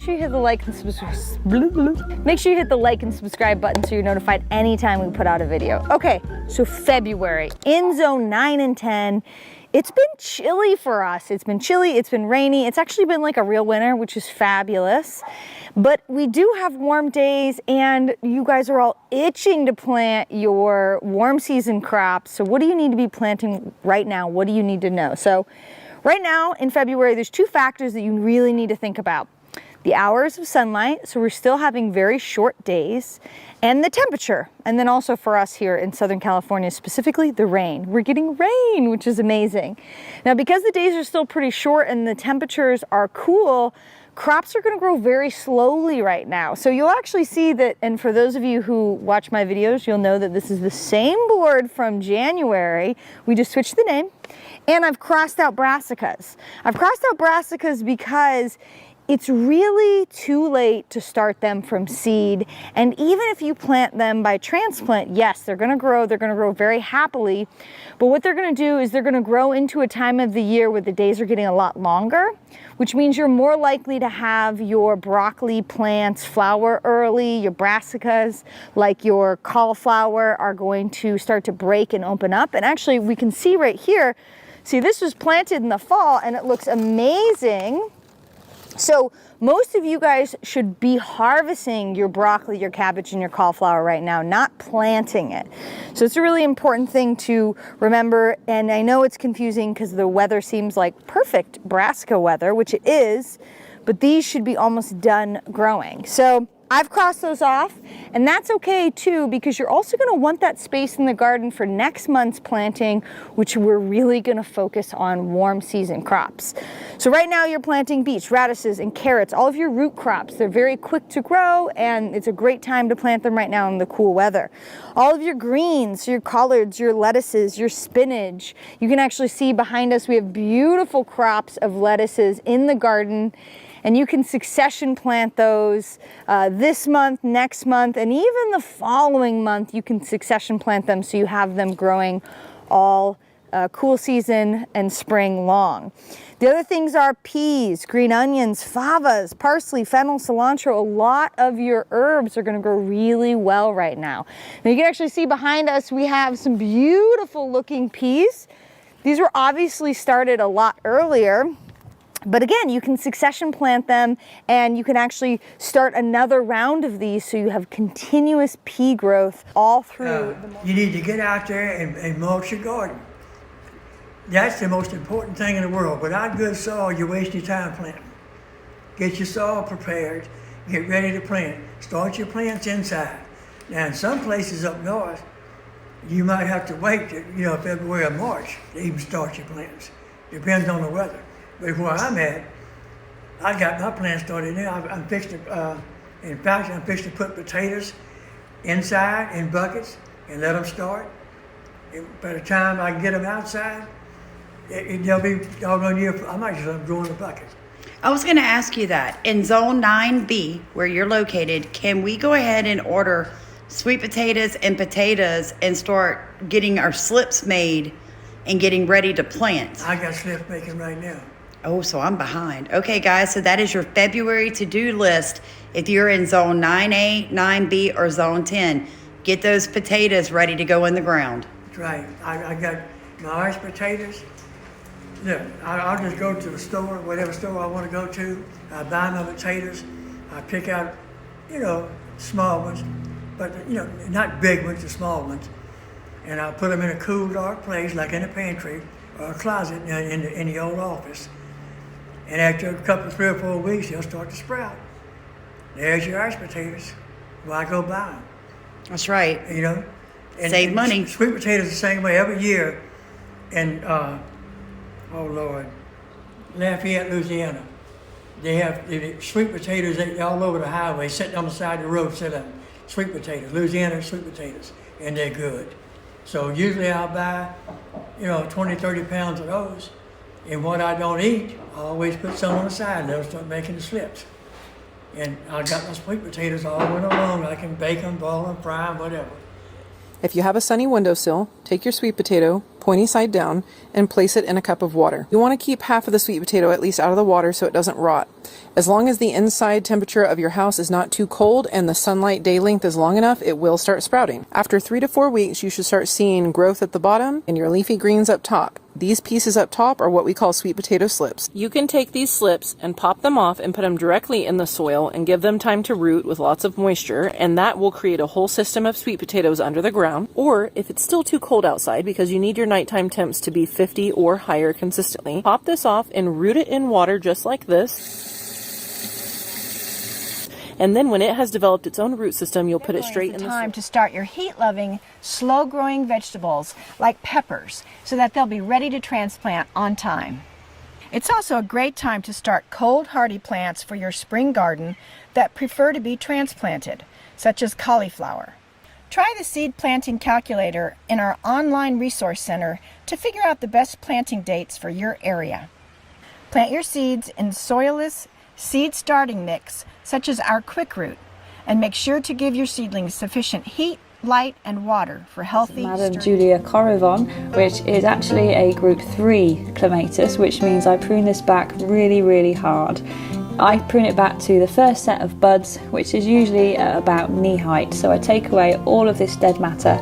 Make sure you hit the like and subscribe. Make sure you hit the like and subscribe button so you're notified anytime we put out a video. Okay, so February, in zone 9 and 10. It's been chilly for us. It's been chilly, it's been rainy. It's actually been like a real winter, which is fabulous. But we do have warm days and you guys are all itching to plant your warm season crops. So what do you need to be planting right now? What do you need to know? So right now in February, there's 2 factors that you really need to think about. The hours of sunlight, so we're still having very short days, and the temperature. And then also for us here in Southern California, specifically the rain. We're getting rain, which is amazing. Now, because the days are still pretty short and the temperatures are cool, crops are gonna grow very slowly right now. So you'll actually see that, and for those of you who watch my videos, you'll know that this is the same board from January. We just switched the name, and I've crossed out brassicas. I've crossed out brassicas because it's really too late to start them from seed. And even if you plant them by transplant, yes, they're gonna grow very happily. But what they're gonna do is they're gonna grow into a time of the year where the days are getting a lot longer, which means you're more likely to have your broccoli plants flower early, your brassicas, like your cauliflower, are going to start to break and open up. And actually, we can see right here, see, this was planted in the fall and it looks amazing. So most of you guys should be harvesting your broccoli, your cabbage, and your cauliflower right now, not planting it. So it's a really important thing to remember. And I know it's confusing because the weather seems like perfect brassica weather, which it is, but these should be almost done growing. So I've crossed those off, and that's okay too, because you're also gonna want that space in the garden for next month's planting, which we're really gonna focus on warm season crops. So right now you're planting beets, radishes, and carrots, all of your root crops. They're very quick to grow, and it's a great time to plant them right now in the cool weather. All of your greens, your collards, your lettuces, your spinach. You can actually see behind us, we have beautiful crops of lettuces in the garden. And you can succession plant those this month, next month, and even the following month, you can succession plant them so you have them growing all cool season and spring long. The other things are peas, green onions, favas, parsley, fennel, cilantro. A lot of your herbs are gonna grow really well right now. Now you can actually see behind us, we have some beautiful looking peas. These were obviously started a lot earlier. But again, you can succession plant them and you can actually start another round of these so you have continuous pea growth all through. You need to get out there and mulch your garden. That's the most important thing in the world. Without good soil, you waste your time planting. Get your soil prepared, get ready to plant. Start your plants inside. Now in some places up north, you might have to wait to, February or March to even start your plants. Depends on the weather. But where I'm at, I got my plants started now. I'm fixing to put potatoes inside in buckets and let them start. And by the time I get them outside, they'll be doggone year. I might just let them grow in the buckets. I was going to ask you that. In Zone 9B, where you're located, can we go ahead and order sweet potatoes and start getting our slips made and getting ready to plant? I got slips making right now. Oh, so I'm behind. Okay, guys, so that is your February to-do list. If you're in Zone 9A, 9B, or Zone 10, get those potatoes ready to go in the ground. That's right. I got my Irish potatoes. Look, I'll just go to the store, whatever store I want to go to. I buy my potatoes. I pick out, small ones, but, not big ones, the small ones. And I'll put them in a cool, dark place, like in a pantry or a closet in the old office. And after a couple, 3 or 4 weeks, they'll start to sprout. There's your Irish potatoes. Why go buy them? That's right. And Save money. Sweet potatoes the same way every year. And, Lafayette, Louisiana. They have sweet potatoes all over the highway, sitting on the side of the road, set up. Sweet potatoes, Louisiana sweet potatoes, and they're good. So usually I'll buy, 20, 30 pounds of those. And what I don't eat, I always put some on the side. They'll start making the slips. And I got my sweet potatoes all winter long. I can bake them, boil them, fry them, whatever. If you have a sunny windowsill, take your sweet potato, pointy side down, and place it in a cup of water. You want to keep half of the sweet potato at least out of the water so it doesn't rot. As long as the inside temperature of your house is not too cold and the sunlight day length is long enough, it will start sprouting. After 3 to 4 weeks, you should start seeing growth at the bottom and your leafy greens up top. These pieces up top are what we call sweet potato slips. You can take these slips and pop them off and put them directly in the soil and give them time to root with lots of moisture, and that will create a whole system of sweet potatoes under the ground. Or if it's still too cold outside because you need your nighttime temps to be 50 or higher consistently, pop this off and root it in water just like this. And then when it has developed its own root system, you'll put it straight in the soil. Time to start your heat-loving, slow-growing vegetables like peppers so that they'll be ready to transplant on time. It's also a great time to start cold hardy plants for your spring garden that prefer to be transplanted, such as cauliflower. Try the seed planting calculator in our online resource center to figure out the best planting dates for your area. Plant your seeds in soilless seed starting mix such as our quick root, and make sure to give your seedlings sufficient heat, light and water for healthy Madam Julia Coravon, which is actually a group 3 clematis, which means I prune this back really hard. I prune it back to the first set of buds, which is usually at about knee height, so I take away all of this dead matter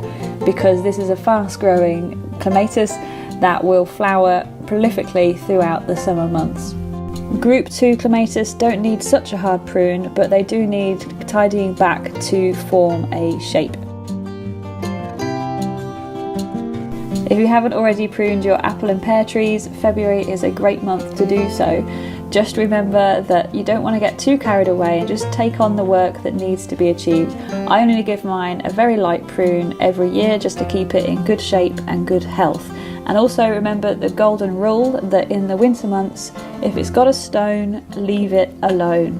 because this is a fast growing clematis that will flower prolifically throughout the summer months. Group 2 clematis don't need such a hard prune, but they do need tidying back to form a shape. If you haven't already pruned your apple and pear trees, February is a great month to do so. Just remember that you don't want to get too carried away and just take on the work that needs to be achieved. I only give mine a very light prune every year just to keep it in good shape and good health. And also remember the golden rule that in the winter months, if it's got a stone, leave it alone.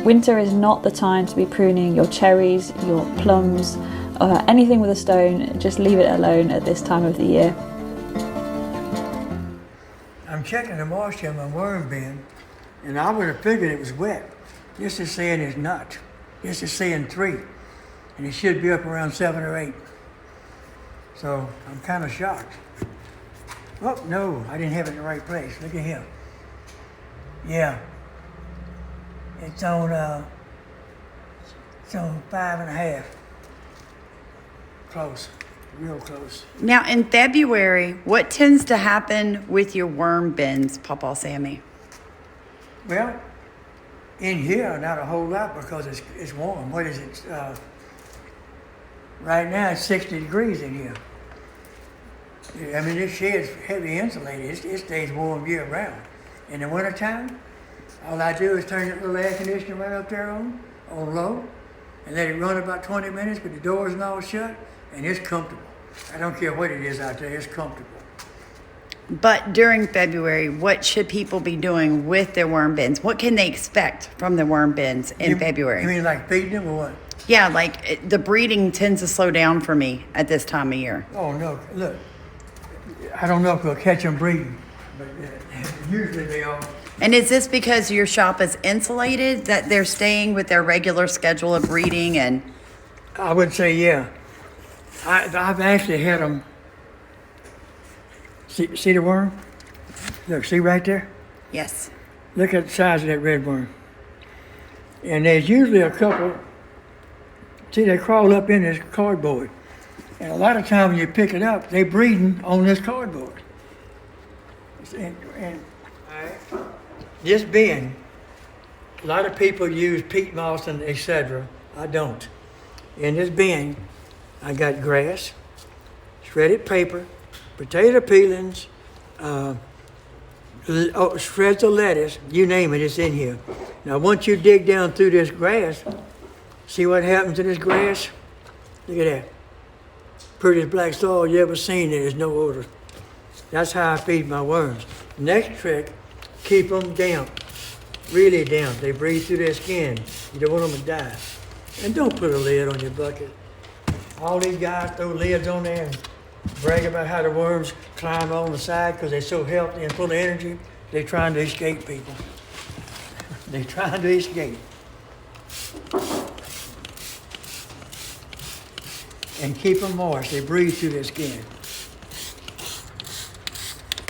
Winter is not the time to be pruning your cherries, your plums, anything with a stone. Just leave it alone at this time of the year. I'm checking the moisture in my worm bin, and I would have figured it was wet. This is saying it's not. This is saying 3, and it should be up around 7 or 8. So I'm kind of shocked. Oh, no, I didn't have it in the right place. Look at him. Yeah. It's on 5.5. Close, real close. Now in February, what tends to happen with your worm bins, Papa Sammy? Well, in here, not a whole lot because it's warm. What is it? Right now it's 60 degrees in here. I mean, this shed's heavy insulated. It stays warm year round. In the wintertime, all I do is turn that little air conditioner right up there on low, and let it run about 20 minutes with the doors and all shut, and it's comfortable. I don't care what it is out there, it's comfortable. But during February, what should people be doing with their worm bins? What can they expect from the worm bins in February? You mean like feeding them or what? Yeah, like the breeding tends to slow down for me at this time of year. Oh, no, look. I don't know if we'll catch them breeding, but usually they are. And is this because your shop is insulated, that they're staying with their regular schedule of breeding? And I would say, yeah. I've actually had them. See the worm? Look, see right there? yes. Look at the size of that red worm. And there's usually a couple. See, they crawl up in this cardboard. And a lot of times when you pick it up, they're breeding on this cardboard. And this bin, a lot of people use peat moss and etc. I don't. In this bin, I got grass, shredded paper, potato peelings, shreds of lettuce, you name it, it's in here. Now once you dig down through this grass, see what happens to this grass? Look at that. Prettiest black soil you ever seen, there's no odor. That's how I feed my worms. Next trick, keep them damp, really damp. They breathe through their skin. You don't want them to die. And don't put a lid on your bucket. All these guys throw lids on there and brag about how the worms climb on the side because they're so healthy and full of energy. They're trying to escape people. They're trying to escape. And keep them moist. They breathe through their skin.